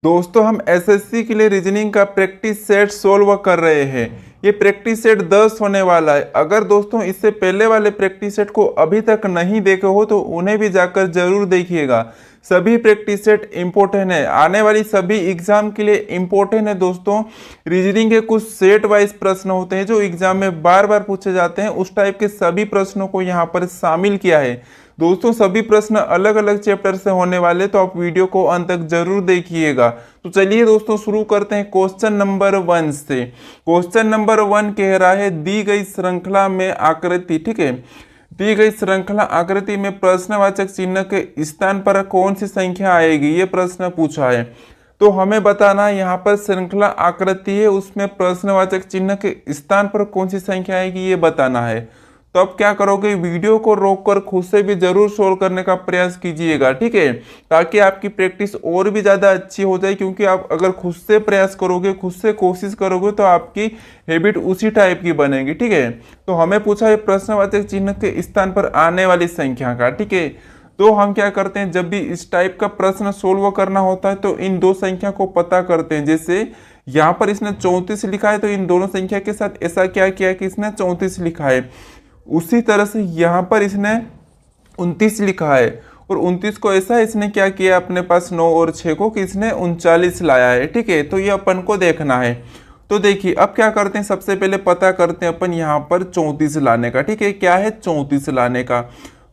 दोस्तों हम एसएससी के लिए रीजनिंग का प्रैक्टिस सेट सोल्व कर रहे हैं। ये प्रैक्टिस सेट 10 होने वाला है। अगर दोस्तों इससे पहले वाले प्रैक्टिस सेट को अभी तक नहीं देखे हो तो उन्हें भी जाकर जरूर देखिएगा। सभी प्रैक्टिस सेट इंपॉर्टेंट है, आने वाली सभी एग्जाम के लिए इंपॉर्टेंट है। दोस्तों रीजनिंग के कुछ सेट वाइज प्रश्न होते हैं जो एग्जाम में बार बार पूछे जाते हैं, उस टाइप के सभी प्रश्नों को यहाँ पर शामिल किया है। दोस्तों सभी प्रश्न अलग अलग चैप्टर से होने वाले, तो आप वीडियो को अंत तक जरूर देखिएगा। तो चलिए दोस्तों शुरू करते हैं क्वेश्चन नंबर 1 से। क्वेश्चन नंबर 1 कह रहा है दी गई श्रृंखला में आकृति, ठीक है, दी गई श्रृंखला आकृति में प्रश्नवाचक चिन्ह के स्थान पर कौन सी संख्या आएगी, ये प्रश्न पूछा है। तो हमें बताना है यहाँ पर श्रृंखला आकृति है, उसमें प्रश्नवाचक चिन्ह के स्थान पर कौन सी संख्या आएगी ये बताना है। तो अब क्या करोगे, वीडियो को रोककर खुद से भी जरूर सोल्व करने का प्रयास कीजिएगा, ठीक है, ताकि आपकी प्रैक्टिस और भी ज़्यादा अच्छी हो जाए। क्योंकि आप अगर खुद से प्रयास करोगे, खुद से कोशिश करोगे तो आपकी हैबिट उसी टाइप की बनेगी, ठीक है। तो हमें पूछा है प्रश्नवाचक चिन्ह के स्थान पर आने वाली संख्या का, ठीक है। तो हम क्या करते हैं, जब भी इस टाइप का प्रश्न सोल्व करना होता है तो इन दो संख्या को पता करते हैं। जैसे यहाँ पर इसने 34 लिखा है, तो इन दोनों संख्या के साथ ऐसा क्या किया कि इसने 34 लिखा है। उसी तरह से यहाँ पर इसने 29 लिखा है, और 29 को ऐसा इसने क्या किया अपने पास 9 और 6 को कि इसने 39 लाया है, ठीक है। तो ये अपन को देखना है। तो देखिए अब क्या करते हैं, सबसे पहले पता करते हैं अपन यहाँ पर 34 लाने का, ठीक है। क्या है 34 लाने का,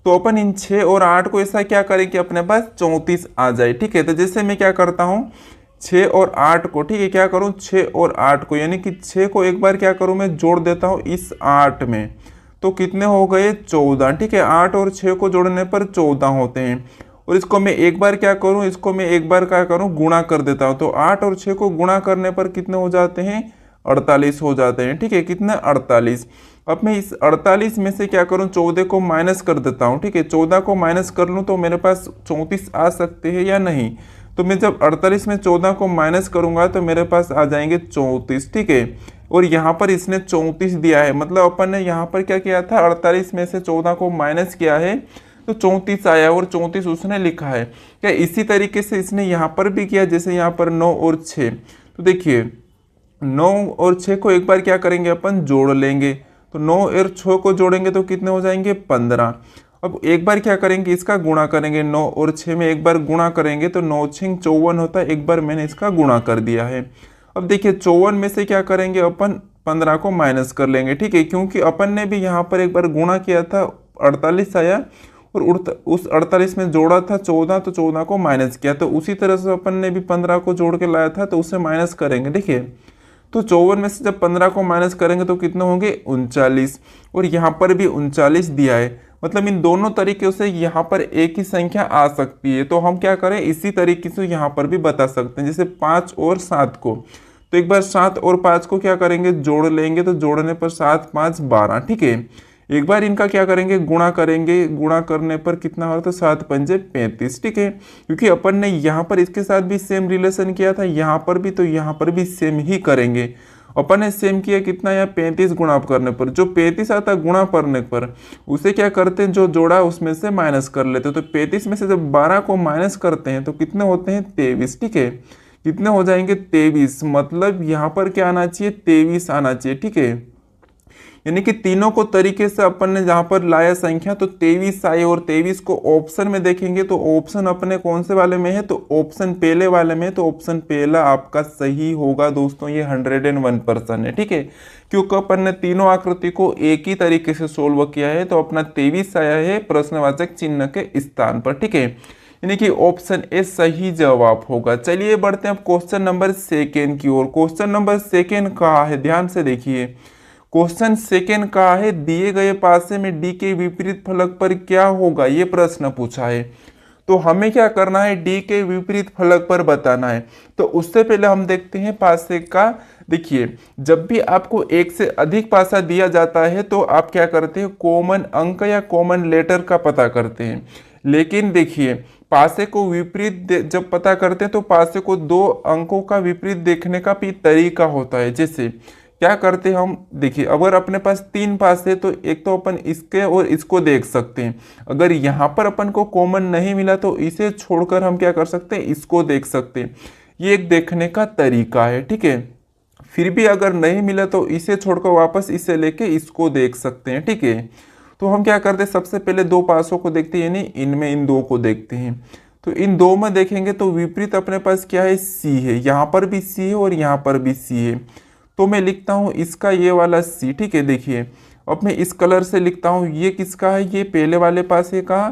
तो अपन इन 6 और 8 को ऐसा क्या करें कि अपने पास 34 आ जाए, ठीक है। तो जैसे मैं क्या करता हूँ 6 और 8 को, ठीक है, क्या करूँ 6 और 8 को, यानी कि 6 को एक बार क्या करूँ मैं जोड़ देता हूँ इस 8 में, तो कितने हो गए 14, ठीक है। 8 और 6 को जोड़ने पर 14 होते हैं। और इसको मैं एक बार क्या करूं, इसको मैं एक बार क्या करूं गुणा कर देता हूं। तो 8 और 6 को गुणा करने पर कितने हो जाते हैं 48 हो जाते हैं, ठीक है। कितने 48। अब मैं इस 48 में से क्या करूं 14 को माइनस कर देता हूं, ठीक है। 14 को माइनस कर लूं तो मेरे पास 34 आ सकते हैं या नहीं। तो मैं जब 48 में 14 को माइनस करूंगा तो मेरे पास आ जाएंगे 34, ठीक है। और यहाँ पर इसने 34 दिया है, मतलब अपन ने यहाँ पर क्या किया था 48 में से 14 को माइनस किया है तो 34 आया, और 34 उसने लिखा है। क्या इसी तरीके से इसने यहाँ पर भी किया, जैसे यहाँ पर 9 और 6। तो देखिए 9 और 6 को एक बार क्या करेंगे अपन जोड़ लेंगे, तो 9 और 6 को जोड़ेंगे तो कितने हो जाएंगे 15। अब एक बार क्या करेंगे इसका गुणा करेंगे, 9 और 6 में एक बार गुणा करेंगे तो 9 6 54 होता है, एक बार मैंने इसका गुणा कर दिया है। अब देखिए 54 में से क्या करेंगे अपन 15 को माइनस कर लेंगे, ठीक है, क्योंकि अपन ने भी यहाँ पर एक बार गुणा किया था 48 आया, और उस 48 में जोड़ा था 14, तो 14 को माइनस किया। तो उसी तरह से अपन ने भी 15 को जोड़ के लाया था, तो उसे माइनस करेंगे, देखिए। तो 54 में से जब 15 को माइनस करेंगे तो कितने होंगे 39, और यहाँ पर भी 39 दिया है। मतलब इन दोनों तरीके से यहाँ पर एक ही संख्या आ सकती है। तो हम क्या करें इसी तरीके से यहाँ पर भी बता सकते हैं, जैसे 5 और 7 को, तो एक बार 7 और 5 को क्या करेंगे जोड़ लेंगे, तो जोड़ने पर 7 5 12, ठीक है। एक बार इनका क्या करेंगे गुणा करेंगे, गुणा करने पर कितना होता है 7 पंजे 35, ठीक है। क्योंकि अपन ने यहाँ पर इसके साथ भी सेम रिलेशन किया था, यहाँ पर भी, तो यहाँ पर भी सेम ही करेंगे। अपन ने सेम किया कितना, या 35 गुणा करने पर जो 35 आता है गुणा करने पर उसे क्या करते हैं जो जोड़ा उसमें से माइनस कर लेते हैं। तो 35 में से जब 12 को माइनस करते हैं तो कितने होते हैं 23, ठीक है। कितने हो जाएंगे 23, मतलब यहाँ पर क्या आना चाहिए 23 आना चाहिए, ठीक है। यानी कि तीनों को तरीके से अपन ने जहाँ पर लाया संख्या तो 23 आए, और 23 को ऑप्शन में देखेंगे तो ऑप्शन अपने कौन से वाले में है, तो ऑप्शन पहले वाले में, तो ऑप्शन पहला आपका सही होगा दोस्तों। ये 101% है, ठीक है, क्योंकि अपन ने तीनों आकृति को एक ही तरीके से सोल्व किया है। तो अपना 23 आया है प्रश्नवाचक चिन्ह के स्थान पर, ठीक है, यानी कि ऑप्शन ए सही जवाब होगा। चलिए बढ़ते हैं अब क्वेश्चन नंबर 2 की ओर। क्वेश्चन नंबर 2 कहा है, ध्यान से देखिए। क्वेश्चन 2 कहा है दिए गए पासे में डी के विपरीत फलक पर क्या होगा, ये प्रश्न पूछा है। तो हमें क्या करना है डी के विपरीत फलक पर बताना है। तो उससे पहले हम देखते हैं पासे का। देखिए जब भी आपको एक से अधिक पासा दिया जाता है तो आप क्या करते हैं कॉमन अंक या कॉमन लेटर का पता करते हैं। लेकिन देखिए पासे को विपरीत जब पता करते हैं तो पासे को 2 अंकों का विपरीत देखने का भी तरीका होता है। जैसे क्या करते हैं हम, देखिए अगर अपने पास 3 पासे तो एक तो अपन इसके और इसको देख सकते हैं। अगर यहाँ पर अपन को कॉमन नहीं मिला तो इसे छोड़कर हम क्या कर सकते हैं इसको देख सकते हैं। ये एक देखने का तरीका है, ठीक है। फिर भी अगर नहीं मिला तो इसे छोड़कर वापस इसे लेके इसको देख सकते हैं, ठीक है। तो हम क्या करते हैं, सबसे पहले दो पासों को देखते हैं, यानी इनमें इन दो को देखते हैं। तो इन दो में देखेंगे तो विपरीत अपने पास क्या है, सी है, यहाँ पर भी सी है और यहाँ पर भी सी है। तो मैं लिखता हूँ इसका ये वाला सी, ठीक है। देखिए अब मैं इस कलर से लिखता हूँ, ये किसका है, ये पहले वाले पासे का,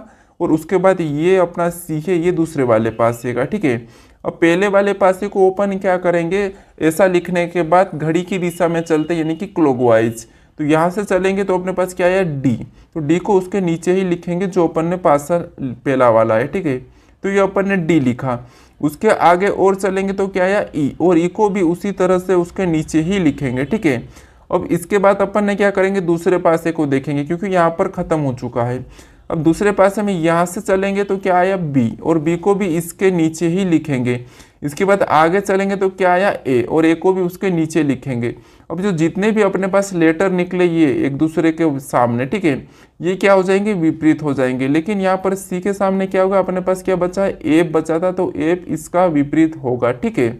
और उसके बाद ये अपना सी है, ये दूसरे वाले पासे का, ठीक है। अब पहले वाले पासे को ओपन क्या करेंगे, ऐसा लिखने के बाद घड़ी की दिशा में चलते यानी कि क्लॉकवाइज। तो यहाँ से चलेंगे तो अपने पास क्या है, डी। तो डी को उसके नीचे ही लिखेंगे जो अपन ने पासा पहला वाला है, ठीक है। तो ये अपन ने डी लिखा। उसके आगे और चलेंगे तो क्या है, ई, और ई को भी उसी तरह से उसके नीचे ही लिखेंगे, ठीक है। अब इसके बाद अपन ने क्या करेंगे, दूसरे पासे को देखेंगे क्योंकि यहाँ पर खत्म हो चुका है। अब दूसरे पासे में यहाँ से चलेंगे तो क्या आया, बी, और बी को भी इसके नीचे ही लिखेंगे। इसके बाद आगे चलेंगे तो क्या आया, ए, और ए को भी उसके नीचे लिखेंगे। अब जो जितने भी अपने पास लेटर निकले ये एक दूसरे के सामने, ठीक है, ये क्या हो जाएंगे, विपरीत हो जाएंगे। लेकिन यहाँ पर सी के सामने क्या होगा, अपने पास क्या बचा है, एफ बचा था, तो एफ इसका विपरीत होगा, ठीक है,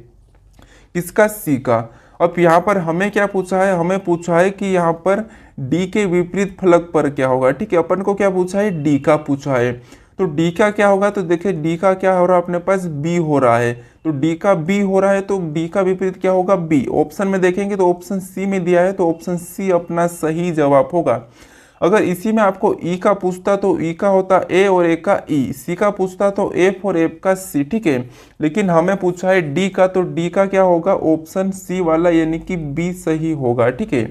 किसका, सी का। अब यहाँ पर हमें क्या पूछा है, हमें पूछा है कि यहाँ पर डी के विपरीत फलक पर क्या होगा, ठीक है। अपन को क्या पूछा है, डी का पूछा है। तो डी का क्या होगा, तो देखिए डी का क्या हो रहा है, अपने पास बी हो रहा है। तो डी का बी हो रहा है तो डी का विपरीत क्या होगा, बी। ऑप्शन में देखेंगे तो ऑप्शन सी में दिया है, तो ऑप्शन सी अपना सही जवाब होगा। अगर इसी में आपको ई का पूछता तो ई का होता ए और ए का ई, सी का पूछता तो एफ और एफ का सी, ठीक है। लेकिन हमें पूछा है डी का, तो डी का क्या होगा, ऑप्शन सी वाला यानी कि बी सही होगा, ठीक है।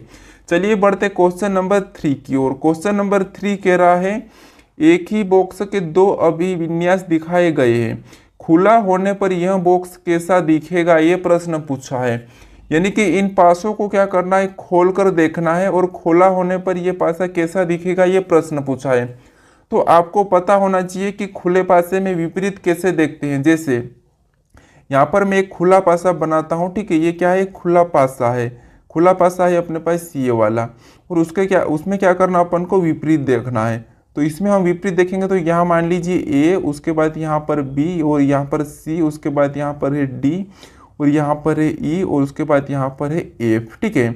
चलिए बढ़ते क्वेश्चन नंबर 3 की ओर। क्वेश्चन नंबर 3 कह रहा है, एक ही बॉक्स के दो अभिविन्यास दिखाए गए हैं, खुला होने पर यह बॉक्स कैसा दिखेगा, ये प्रश्न पूछा है। यानी कि इन पासों को क्या करना है, खोल कर देखना है, और खोला होने पर यह पासा कैसा दिखेगा, ये प्रश्न पूछा है। तो आपको पता होना चाहिए कि खुले पासे में विपरीत कैसे देखते हैं। जैसे यहाँ पर मैं एक खुला पासा बनाता हूँ, ठीक है, ये क्या है, खुला पासा है, खुला पासा है अपने पास सी वाला, और उसमें क्या करना, अपन को विपरीत देखना है। तो इसमें हम विपरीत देखेंगे तो यहाँ मान लीजिए ए, उसके बाद यहाँ पर बी, और यहाँ पर सी, उसके बाद यहाँ पर है डी, और यहाँ पर है ई, और उसके बाद यहाँ पर है एफ, ठीक है।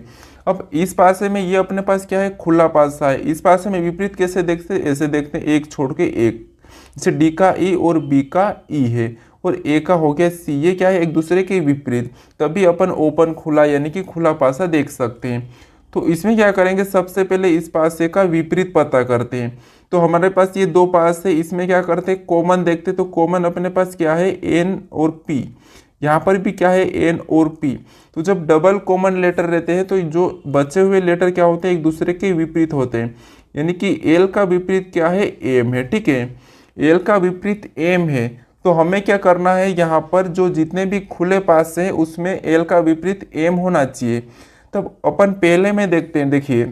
अब इस पासे में ये अपने पास क्या है, खुला पासा है। इस पासे में विपरीत कैसे देखते हैं, ऐसे देखते हैं, एक छोड़ के एक। जैसे डी का ई और बी का ई है, और ए का हो गया सी, ये क्या है, एक दूसरे के विपरीत। तभी अपन ओपन खुला यानी कि खुला पासा देख सकते हैं। तो इसमें क्या करेंगे, सबसे पहले इस पासे का विपरीत पता करते हैं। तो हमारे पास ये दो पास है, इसमें क्या करते हैं, कॉमन देखते। तो कॉमन अपने पास क्या है, एन और पी। यहाँ पर भी क्या है, एन और पी। तो जब डबल कॉमन लेटर रहते हैं तो जो बचे हुए लेटर क्या होते हैं, एक दूसरे के विपरीत होते हैं। यानी कि एल का विपरीत क्या है, एम है, ठीक है, एल का विपरीत एम है। तो हमें क्या करना है, यहाँ पर जो जितने भी खुले पास हैं उसमें एल का विपरीत एम होना चाहिए। तब अपन पहले में देखते हैं, देखिए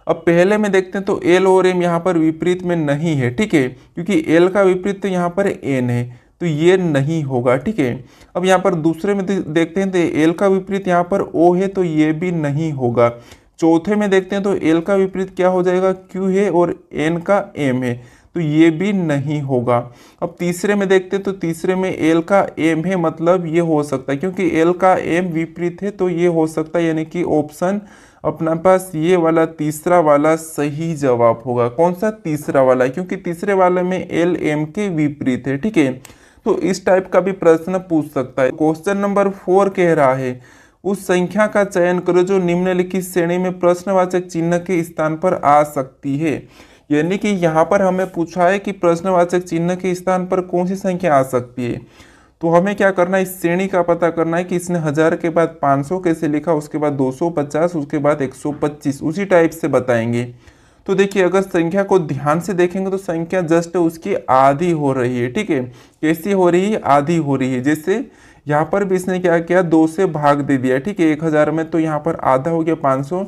अब पहले में देखते हैं तो एल और एम यहाँ पर विपरीत में नहीं है, ठीक है, क्योंकि एल का विपरीत तो यहाँ पर एन है, तो ये नहीं होगा, ठीक है। अब यहाँ पर दूसरे में देखते हैं तो एल का विपरीत यहाँ पर ओ है, तो ये भी नहीं होगा। चौथे में देखते हैं तो एल का विपरीत क्या हो जाएगा, क्यू है, और एन का एम है, तो ये भी नहीं होगा। अब तीसरे में देखते हैं तो तीसरे में एल का एम है, मतलब ये हो सकता है, क्योंकि एल का एम विपरीत है, तो ये हो सकता है, यानी कि ऑप्शन अपना पास ये वाला तीसरा वाला सही जवाब होगा। कौन सा, तीसरा वाला, क्योंकि तीसरे वाले में एल एम के विपरीत है, ठीक है। तो इस टाइप का भी प्रश्न पूछ सकता है। क्वेश्चन नंबर 4 कह रहा है, उस संख्या का चयन करो जो निम्नलिखित श्रेणी में प्रश्नवाचक चिन्ह के स्थान पर आ सकती है। यानी कि यहाँ पर हमें पूछा है कि प्रश्नवाचक चिन्ह के स्थान पर कौन सी संख्या आ सकती है। तो हमें क्या करना है, इस श्रेणी का पता करना है कि इसने 1000 के बाद 500 कैसे लिखा, उसके बाद 250, उसके बाद 125, उसी टाइप से बताएंगे। तो देखिए अगर संख्या को ध्यान से देखेंगे तो संख्या जस्ट उसकी आधी हो रही है, ठीक है। कैसी हो रही है, आधी हो रही है। जैसे यहाँ पर भी इसने क्या किया, 2 से भाग दे दिया, ठीक है, 1000 में, तो यहाँ पर आधा हो गया 500।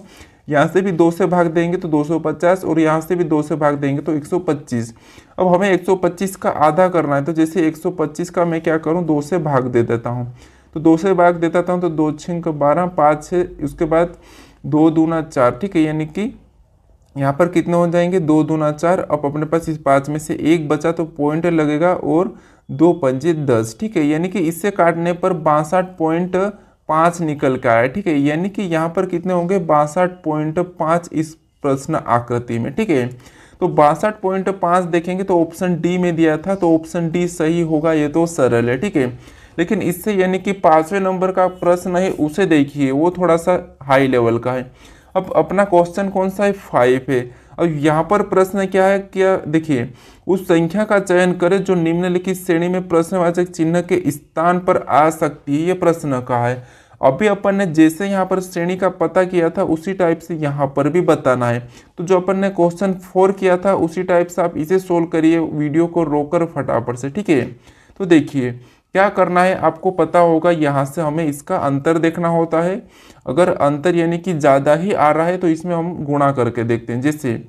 यहाँ से भी 2 से भाग देंगे तो 250, और यहाँ से भी 2 से भाग देंगे तो 125। अब हमें 125 का आधा करना है, तो जैसे 125 का मैं क्या करूँ, 2 से भाग दे देता हूँ। तो 2 से भाग देता हूँ तो 2 6 12, 5 6, उसके बाद 2 दूना 4, ठीक है, यानी कि यहाँ पर कितने हो जाएंगे, 2 दूना 4। अब अपने पास इस 5 में से 1 बचा तो पॉइंट लगेगा और 2 पंजे 10, ठीक है, यानी कि इससे काटने पर 62.5 निकल के आया, ठीक है, यानी कि यहाँ पर कितने होंगे 62.5 इस प्रश्न आकृति में, ठीक है। तो 62.5 देखेंगे तो ऑप्शन डी में दिया था, तो ऑप्शन डी सही होगा, ये तो सरल है, ठीक है। लेकिन इससे यानी कि 5वें नंबर का प्रश्न है उसे देखिए, वो थोड़ा सा हाई लेवल का है। अब अपना क्वेश्चन कौन सा है 5 है। अब यहाँ पर प्रश्न क्या है, क्या देखिए, उस संख्या का चयन करें जो निम्नलिखित श्रेणी में प्रश्नवाचक चिन्ह के स्थान पर आ सकती है, ये प्रश्न का है। अभी अपन ने जैसे यहाँ पर श्रेणी का पता किया था उसी टाइप से यहाँ पर भी बताना है। तो जो अपन ने क्वेश्चन 4 किया था उसी टाइप से आप इसे सोल्व करिए, वीडियो को रोककर फटाफट से, ठीक है। तो देखिए क्या करना है, आपको पता होगा यहाँ से हमें इसका अंतर देखना होता है। अगर अंतर यानी कि ज़्यादा ही आ रहा है तो इसमें हम गुणा करके देखते हैं। जैसे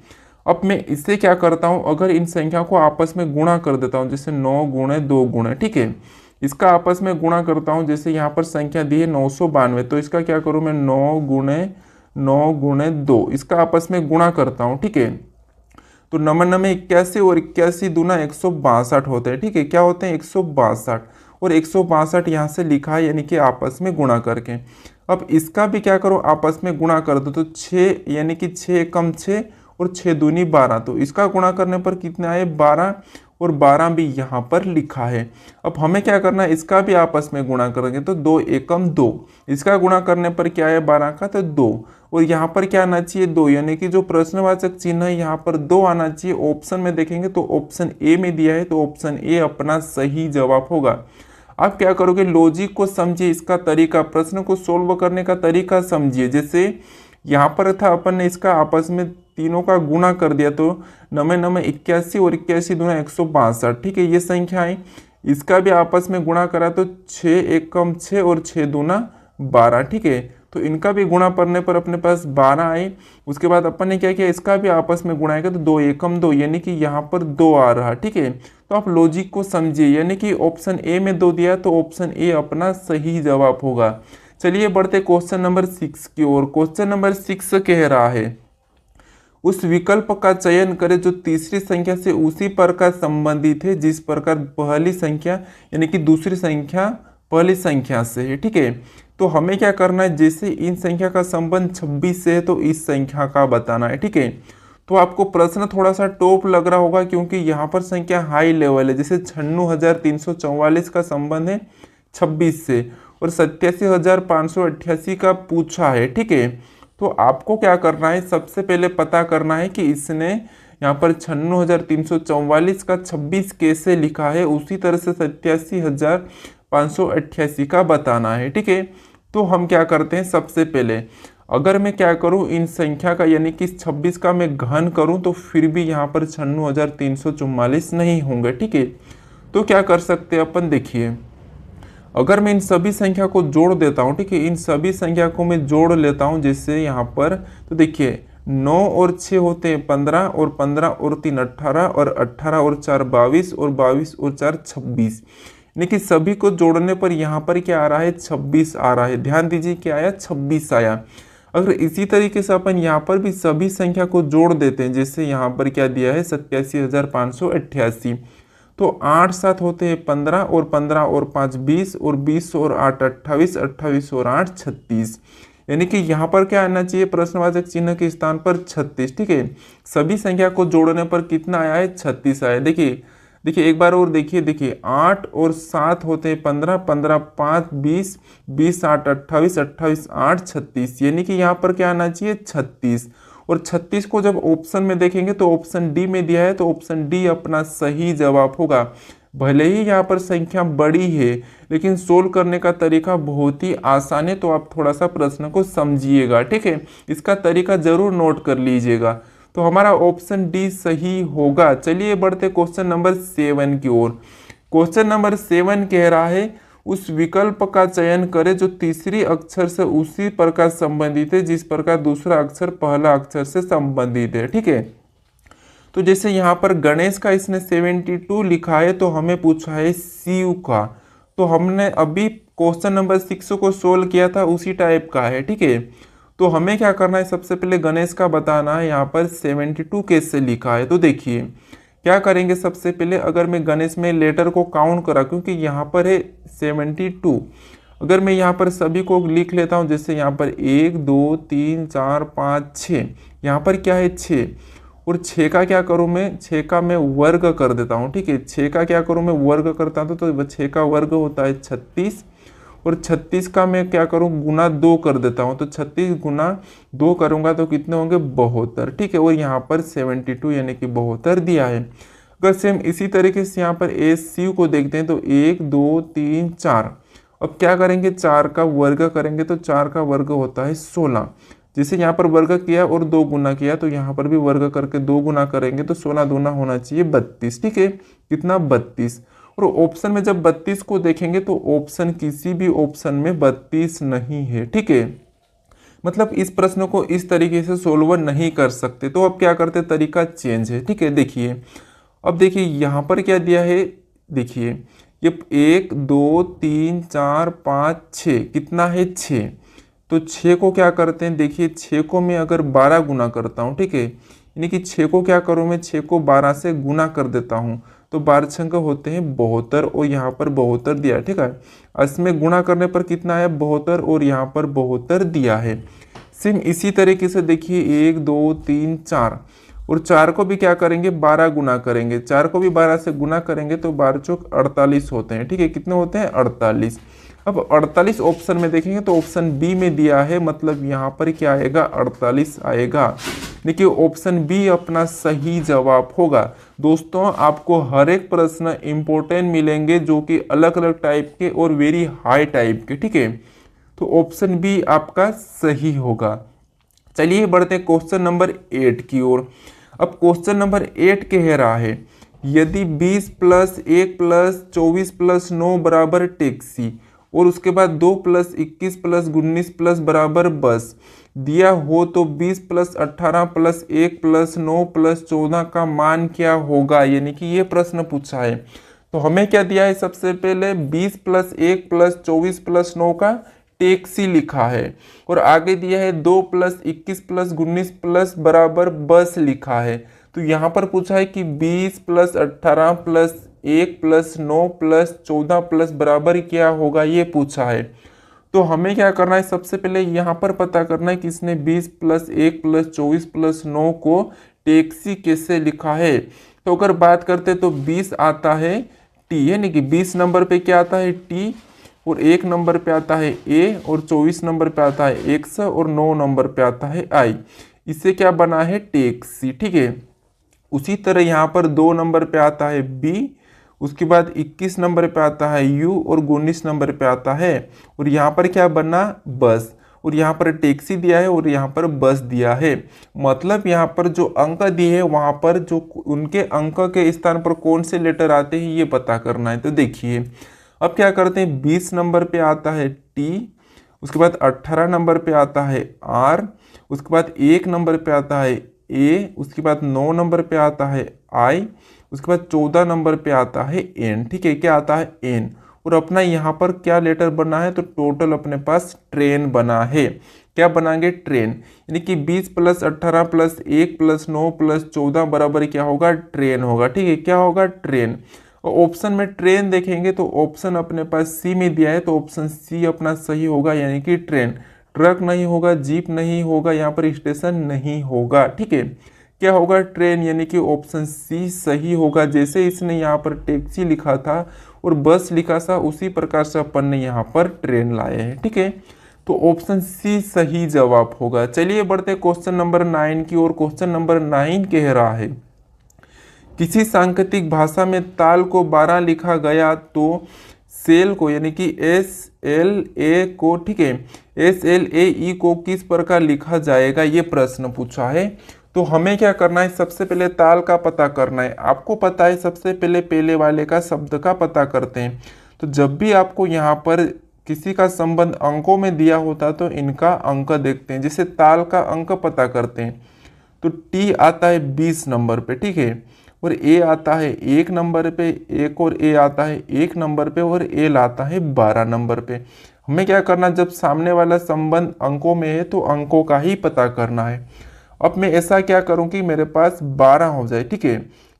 अब मैं इससे क्या करता हूँ, अगर इन संख्या को आपस में गुणा कर देता हूँ, जैसे 9 गुणे 2 गुणे, ठीक है, इसका आपस में गुणा करता हूँ। जैसे यहाँ पर संख्या दी है 992, तो इसका क्या करूँ मैं 9 गुणे 2, इसका आपस में गुणा करता हूँ, ठीक है। तो नंबर नंबर 81 और 81 दूना 162 होते हैं, ठीक है, क्या होते हैं 162, और 162 यहाँ से लिखा है यानी कि आपस में गुणा करके। अब इसका भी क्या करो आपस में गुणा कर दो, तो 6 यानी कि 6 कम 6 और 6 दूनी 12, तो इसका गुणा करने पर कितने आए 12, और 12 भी यहाँ पर लिखा है। अब हमें क्या करना है, इसका भी आपस में गुणा करेंगे, तो 2 एकम 2, इसका गुणा करने पर क्या है 12 का, तो 2, और यहाँ पर क्या आना चाहिए 2, यानी कि जो प्रश्नवाचक चिन्ह है यहाँ पर 2 आना चाहिए। ऑप्शन में देखेंगे तो ऑप्शन ए में दिया है, तो ऑप्शन ए अपना सही जवाब होगा। आप क्या करोगे, लॉजिक को समझिए, इसका तरीका, प्रश्न को सोल्व करने का तरीका समझिए। जैसे यहाँ पर था अपन ने इसका आपस में तीनों का गुणा कर दिया, तो 9 81 और 81 दूना 162, ठीक है, ये संख्या है। इसका भी आपस में गुणा करा तो 6 एकम 6 और 6 दूना 12, ठीक है, तो इनका भी गुणा करने पर अपने पास 12 आए। उसके बाद अपन ने क्या किया, इसका भी आपस में गुणाएगा तो 2 एकम 2, यानी कि यहाँ पर 2 आ रहा, ठीक है। तो आप लॉजिक को समझिए, यानी कि ऑप्शन ए में 2 दिया तो ऑप्शन ए अपना सही जवाब होगा। चलिए बढ़ते क्वेश्चन नंबर 6 की ओर। क्वेश्चन नंबर 6 कह रहा है, उस विकल्प का चयन करें जो तीसरी संख्या से उसी प्रकार संबंधित है जिस प्रकार पहली संख्या यानी कि दूसरी संख्या पहली संख्या से है, ठीक है। तो हमें क्या करना है, जैसे इन संख्या का संबंध 26 से है तो इस संख्या का बताना है, ठीक है। तो आपको प्रश्न थोड़ा सा टॉप लग रहा होगा क्योंकि यहाँ पर संख्या हाई लेवल है। जैसे 96,344 का संबंध है 26 से और 87,588 का पूछा है, ठीक है। तो आपको क्या करना है, सबसे पहले पता करना है कि इसने यहाँ पर 96,344 का 26 कैसे लिखा है, उसी तरह से 87,588 का बताना है, ठीक है। तो हम क्या करते हैं, सबसे पहले अगर मैं क्या करूं, इन संख्या का यानी कि 26 का मैं घन करूं तो फिर भी यहाँ पर 96,344 नहीं होंगे, ठीक है। तो क्या कर सकते हैं अपन, देखिए अगर मैं इन सभी संख्या को जोड़ देता हूं, ठीक है, इन सभी संख्या को मैं जोड़ लेता हूं, जैसे यहाँ पर तो देखिए 9 और 6 होते हैं 15, और 15 और 3 18, और 18 और 4 22, और 22 और 4 26, यानी कि सभी को जोड़ने पर यहाँ पर क्या आ रहा है 26 आ रहा है। ध्यान दीजिए क्या आया 26 आया। अगर इसी तरीके से अपन यहाँ पर भी सभी संख्या को जोड़ देते हैं, जैसे यहाँ पर क्या दिया है 87,588, तो 8 7 होते हैं 15, और 15 और 5 20, और 20 और 8 28, 28 और 8 36, यानी कि यहाँ पर क्या आना चाहिए प्रश्नवाचक चिन्ह के स्थान पर 36, ठीक है। सभी संख्या को जोड़ने पर कितना आया है 36 आया। देखिए एक बार और देखिए 8 और 7 होते हैं 15, 15 5 20, 20 8 28, 28 8 36, यानी कि यहाँ पर क्या आना चाहिए 36, और 36 को जब ऑप्शन में देखेंगे तो ऑप्शन डी में दिया है, तो ऑप्शन डी अपना सही जवाब होगा। भले ही यहाँ पर संख्या बड़ी है लेकिन सोल्व करने का तरीका बहुत ही आसान है, तो आप थोड़ा सा प्रश्न को समझिएगा, ठीक है, इसका तरीका जरूर नोट कर लीजिएगा। तो हमारा ऑप्शन डी सही होगा। चलिए बढ़ते क्वेश्चन नंबर 7 की ओर। क्वेश्चन नंबर 7 कह रहा है, उस विकल्प का चयन करें जो तीसरी अक्षर से उसी प्रकार संबंधित है जिस प्रकार दूसरा अक्षर पहला अक्षर से संबंधित है, ठीक है। तो जैसे यहाँ पर गणेश का इसने 72 लिखा है, तो हमें पूछा है शिव का, तो हमने अभी क्वेश्चन नंबर 6 को सोल्व किया था उसी टाइप का है, ठीक है। तो हमें क्या करना है, सबसे पहले गणेश का बताना है। यहाँ पर 72 कैसे लिखा है, तो देखिए क्या करेंगे सबसे पहले, अगर मैं गणेश में लेटर को काउंट करा, क्योंकि यहाँ पर है 72, अगर मैं यहाँ पर सभी को लिख लेता हूँ, जैसे यहाँ पर 1 2 3 4 5 6, यहाँ पर क्या है 6, और 6 का क्या करूँ मैं, 6 का मैं वर्ग कर देता हूँ। ठीक है, 6 का क्या करूँ मैं, वर्ग करता हूँ तो 6 का वर्ग होता है 36, और 36 का मैं क्या करूँ, गुना 2 कर देता हूँ, तो 36 गुना 2 करूँगा तो कितने होंगे, 72। ठीक है, और यहाँ पर 72 यानी कि 72 दिया है। अगर सेम इसी तरीके से यहाँ पर SCU को देखते हैं तो 1 2 3 4, अब क्या करेंगे, 4 का वर्ग करेंगे तो 4 का वर्ग होता है 16, जैसे यहाँ पर वर्ग किया और 2 गुना किया तो यहाँ पर भी वर्ग करके 2 गुना करेंगे तो 16 दूना होना चाहिए 32। ठीक है, कितना 32, और ऑप्शन में जब 32 को देखेंगे तो ऑप्शन किसी भी ऑप्शन में 32 नहीं है। ठीक है, मतलब इस प्रश्न को इस तरीके से सोल्व नहीं कर सकते, तो अब क्या करते, तरीका चेंज है। ठीक है, देखिए अब देखिए यहाँ पर क्या दिया है, देखिए ये 1 2 3 4 5 6, कितना है 6, तो 6 को क्या करते हैं, देखिए 6 को मैं अगर 12 गुना करता हूँ, ठीक है, यानी कि 6 को क्या करूँ मैं, 6 को 12 से गुना कर देता हूँ तो 12 छंग होते हैं 72, और यहाँ पर 72 दिया है। ठीक है, इसमें गुणा करने पर कितना आया, 72, और यहाँ पर 72 दिया है। सेम इसी तरीके से देखिए 1 2 3 4, और 4 को भी क्या करेंगे, 12 गुना करेंगे, 4 को भी 12 से गुना करेंगे तो 12 चौक 48 होते हैं। ठीक है, कितने होते हैं, 48। अब 48 ऑप्शन में देखेंगे तो ऑप्शन बी में दिया है, मतलब यहाँ पर क्या आएगा, 48 आएगा। देखिए ऑप्शन बी अपना सही जवाब होगा। दोस्तों आपको हर एक प्रश्न इंपॉर्टेंट मिलेंगे जो कि अलग अलग टाइप के और वेरी हाई टाइप के। ठीक है, तो ऑप्शन बी आपका सही होगा। चलिए बढ़ते हैं क्वेश्चन नंबर 8 की ओर। अब क्वेश्चन नंबर 8 कह रहा है, यदि 20 + 1 + 24 + 9 बराबर टैक्सी, और उसके बाद 2 + 21 + 19 + बराबर बस दिया हो तो 20 + 18 + 1 + 9 + 14 का मान क्या होगा, यानी कि ये प्रश्न पूछा है। तो हमें क्या दिया है, सबसे पहले 20 + 1 + 24 + 9 का टैक्सी लिखा है, और आगे दिया है 2 + 21 + 19 + बराबर बस लिखा है। तो यहाँ पर पूछा है कि 20 + 18 + 1 + 9 + 14 + बराबर क्या होगा, ये पूछा है। तो हमें क्या करना है, सबसे पहले यहाँ पर पता करना है कि इसने 20 + 1 + 24 + 9 को टैक्सी कैसे लिखा है। तो अगर बात करते तो 20 आता है टी, यानी कि 20 नंबर पे क्या आता है टी, और 1 नंबर पे आता है ए, और 24 नंबर पे आता है एक्स, और 9 नंबर पे आता है आई। इससे क्या बना है, टैक्सी। ठीक है, उसी तरह यहाँ पर 2 नंबर पे आता है बी, उसके बाद 21 नंबर पे आता है यू, और 19 नंबर पे आता है, और यहाँ पर क्या बना, बस, और यहाँ पर टैक्सी दिया है और यहाँ पर बस दिया है। मतलब यहाँ पर जो अंक दिए है वहाँ पर जो उनके अंक के स्थान पर कौन से लेटर आते हैं ये पता करना है। तो देखिए अब क्या करते हैं, 20 नंबर पे आता है टी, उसके बाद 18 नंबर पे आता है आर, उसके बाद 1 नंबर पे आता है ए, उसके बाद 9 नंबर पे आता है आई, उसके बाद 14 नंबर पे आता है एन। ठीक है, क्या आता है, एन, और अपना यहाँ पर क्या लेटर बना है, तो टोटल अपने पास ट्रेन बना है। क्या बनाएंगे, ट्रेन, यानी कि 20 + 18 + 1 + 9 + 14 बराबर क्या होगा, ट्रेन होगा। ठीक है, क्या होगा, ट्रेन। और ऑप्शन में ट्रेन देखेंगे तो ऑप्शन अपने पास सी में दिया है, तो ऑप्शन सी अपना सही होगा, यानी कि ट्रेन। ट्रक नहीं होगा, जीप नहीं होगा, यहाँ पर स्टेशन नहीं होगा। ठीक है, क्या होगा, ट्रेन, यानी कि ऑप्शन सी सही होगा। जैसे इसने यहाँ पर टैक्सी लिखा था और बस लिखा था, उसी प्रकार से अपन ने यहाँ पर ट्रेन लाए हैं। ठीक है, तो ऑप्शन सी सही जवाब होगा। चलिए बढ़ते क्वेश्चन नंबर 9 की ओर। क्वेश्चन नंबर 9 कह रहा है, किसी सांकेतिक भाषा में ताल को 12 लिखा गया तो सेल को, यानी कि SLA को, ठीक है, SLAE को किस प्रकार लिखा जाएगा, ये प्रश्न पूछा है। तो हमें क्या करना है, सबसे पहले ताल का पता करना है। आपको पता है सबसे पहले वाले का शब्द का पता करते हैं। तो जब भी आपको यहाँ पर किसी का संबंध अंकों में दिया होता तो इनका अंक देखते हैं। जैसे ताल का अंक पता करते हैं तो टी आता है 20 नंबर पे, ठीक है, और ए आता है 1 नंबर पे, एक और ए आता है 1 नंबर पे, और एल आता है 12 नंबर पे। हमें क्या करना, जब सामने वाला संबंध अंकों में है तो अंकों का ही पता करना है। अब मैं ऐसा क्या करूं कि मेरे पास 12 हो जाए, ठीक है,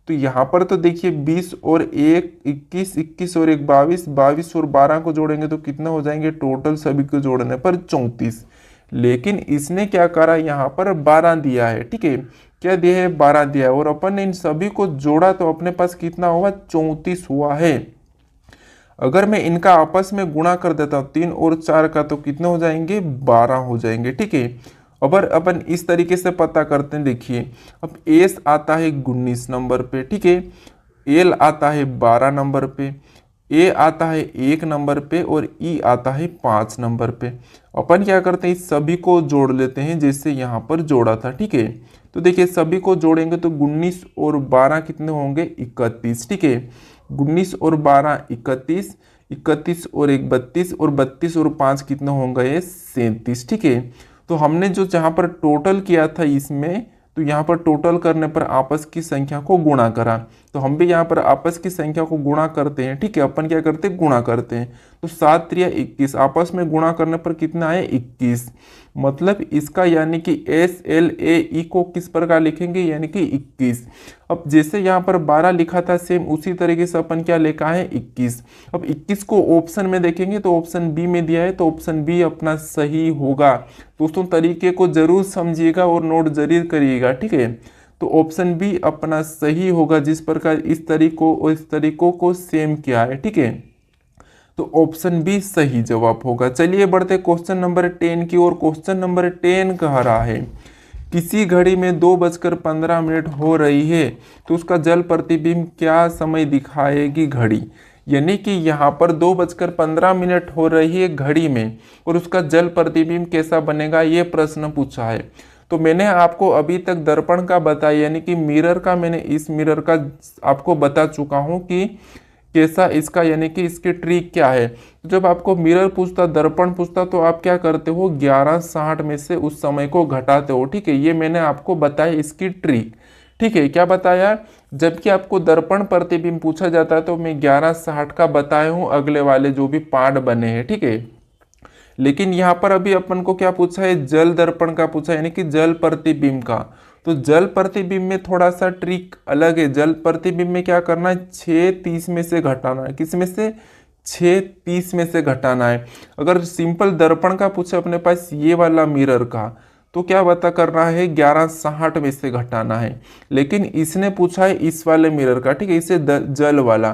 तो यहाँ पर तो देखिए 20 और 1 21, 21 और 1 22, 22 और 12 को जोड़ेंगे तो कितना हो जाएंगे टोटल सभी को जोड़ने पर 34। लेकिन इसने क्या करा, यहाँ पर 12 दिया है, ठीक है, क्या दिया है 12 दिया है, और अपन ने इन सभी को जोड़ा तो अपने पास कितना हुआ 34 हुआ है। अगर मैं इनका आपस में गुणा कर देता हूँ 3 और 4 का तो कितने हो जाएंगे 12 हो जाएंगे, ठीक है। अब अपन इस तरीके से पता करते हैं, देखिए अब एस आता है 19 नंबर पे, ठीक है, एल आता है 12 नंबर पे, ए आता है 1 नंबर पे और ई आता है 5 नंबर पे। अपन क्या करते हैं इस सभी को जोड़ लेते हैं जैसे यहाँ पर जोड़ा था, ठीक है। तो देखिए सभी को जोड़ेंगे तो 19 और 12 कितने होंगे 31, ठीक है। 19 और 12 31, 31 और 1 32 और 32 और 5 कितने होंगे ये 37, ठीक है। तो हमने जो जहाँ पर टोटल किया था इसमें, तो यहाँ पर टोटल करने पर आपस की संख्या को गुणा करा, तो हम भी यहाँ पर आपस की संख्या को गुणा करते हैं, ठीक है। अपन क्या करते हैं गुणा करते हैं, तो 7 3 21 आपस में गुणा करने पर कितना आए 21। मतलब इसका यानी कि एस एल ए ई को किस प्रकार लिखेंगे यानी कि 21। अब जैसे यहाँ पर 12 लिखा था सेम उसी तरीके से अपन क्या लिखा है 21। अब 21 को ऑप्शन में देखेंगे तो ऑप्शन बी में दिया है, तो ऑप्शन बी अपना सही होगा। दोस्तों तरीके को जरूर समझिएगा और नोट जरूर करिएगा, ठीक है। तो ऑप्शन बी अपना सही होगा, जिस प्रकार इस तरीकों और इस तरीकों को सेम किया है, ठीक है। तो ऑप्शन बी सही जवाब होगा। चलिए बढ़ते क्वेश्चन नंबर 10 की ओर। क्वेश्चन नंबर 10 कह रहा है किसी घड़ी में 2:15 हो रही है तो उसका जल प्रतिबिंब क्या समय दिखाएगी घड़ी। यानी कि यहाँ पर 2:15 हो रही है घड़ी में और उसका जल प्रतिबिंब कैसा बनेगा ये प्रश्न पूछा है। तो मैंने आपको अभी तक दर्पण का बताया यानी कि मिरर का, मैंने इस मिरर का आपको बता चुका हूँ कि कैसा इसका यानी कि इसकी ट्रिक क्या है। जब आपको मिरर पूछता दर्पण पूछता तो आप क्या करते हो 11:60 में से उस समय को घटाते हो, ठीक है। ये मैंने आपको बताया इसकी ट्रिक, ठीक है। क्या बताया, जबकि आपको दर्पण प्रतिबिंब पूछा जाता है तो मैं 11:60 का बताया हूँ अगले वाले जो भी पार्ट बने हैं, ठीक है। लेकिन यहाँ पर अभी अपन को क्या पूछा है जल दर्पण का पूछा यानी कि जल प्रतिबिंब का। तो जल प्रतिबिंब में थोड़ा सा ट्रिक अलग है। जल प्रतिबिंब में क्या करना है 6:30 में से घटाना है, किस में से 6:30 में से घटाना है। अगर सिंपल दर्पण का पूछे अपने पास ये वाला मिरर का तो क्या बता करना है 11:60 में से घटाना है। लेकिन इसने पूछा है इस वाले मिरर का, ठीक है, इसे जल वाला,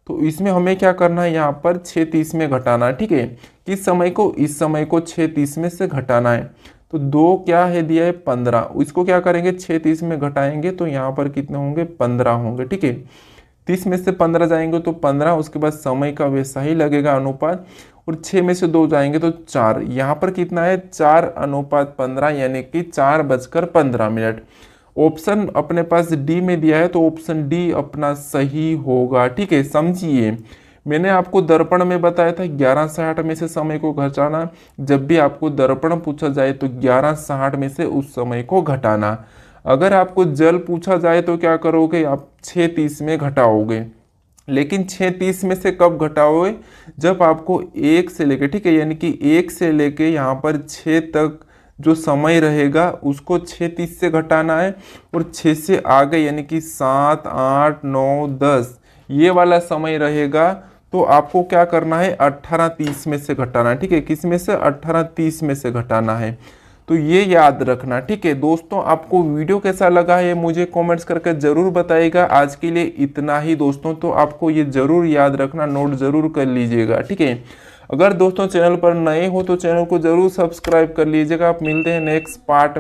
तो इसमें हमें क्या करना है यहाँ पर 6:30 में घटाना है, ठीक है। किस समय को, इस समय को 6:30 में से घटाना है। तो 2 क्या है दिया है 15, इसको क्या करेंगे 6:30 में घटाएंगे तो यहाँ पर कितने होंगे 15 होंगे, ठीक है। 30 में से 15 जाएंगे तो 15, उसके बाद समय का वैसा ही लगेगा अनुपात, और 6 में से 2 जाएंगे तो 4, यहाँ पर कितना है 4:15 यानी कि 4:15। ऑप्शन अपने पास डी में दिया है तो ऑप्शन डी अपना सही होगा, ठीक है। समझिए मैंने आपको दर्पण में बताया था 11:60 में से समय को घटाना। जब भी आपको दर्पण पूछा जाए तो 11:60 में से उस समय को घटाना। अगर आपको जल पूछा जाए तो क्या करोगे आप 6:30 में घटाओगे। लेकिन 6:30 में से कब घटाओगे जब आपको 1 से लेके, ठीक है, यानी कि 1 से लेके यहाँ पर 6 तक जो समय रहेगा उसको 6:30 से घटाना है, और 6 से आगे यानी कि 7 8 9 10 ये वाला समय रहेगा तो आपको क्या करना है 18:30 में से घटाना है, ठीक है। किस में से 18:30 में से घटाना है। तो ये याद रखना, ठीक है। दोस्तों आपको वीडियो कैसा लगा है मुझे कमेंट्स करके जरूर बताइएगा। आज के लिए इतना ही दोस्तों, तो आपको ये जरूर याद रखना, नोट जरूर कर लीजिएगा, ठीक है। अगर दोस्तों चैनल पर नए हो तो चैनल को जरूर सब्सक्राइब कर लीजिएगा। आप मिलते हैं नेक्स्ट पार्ट में।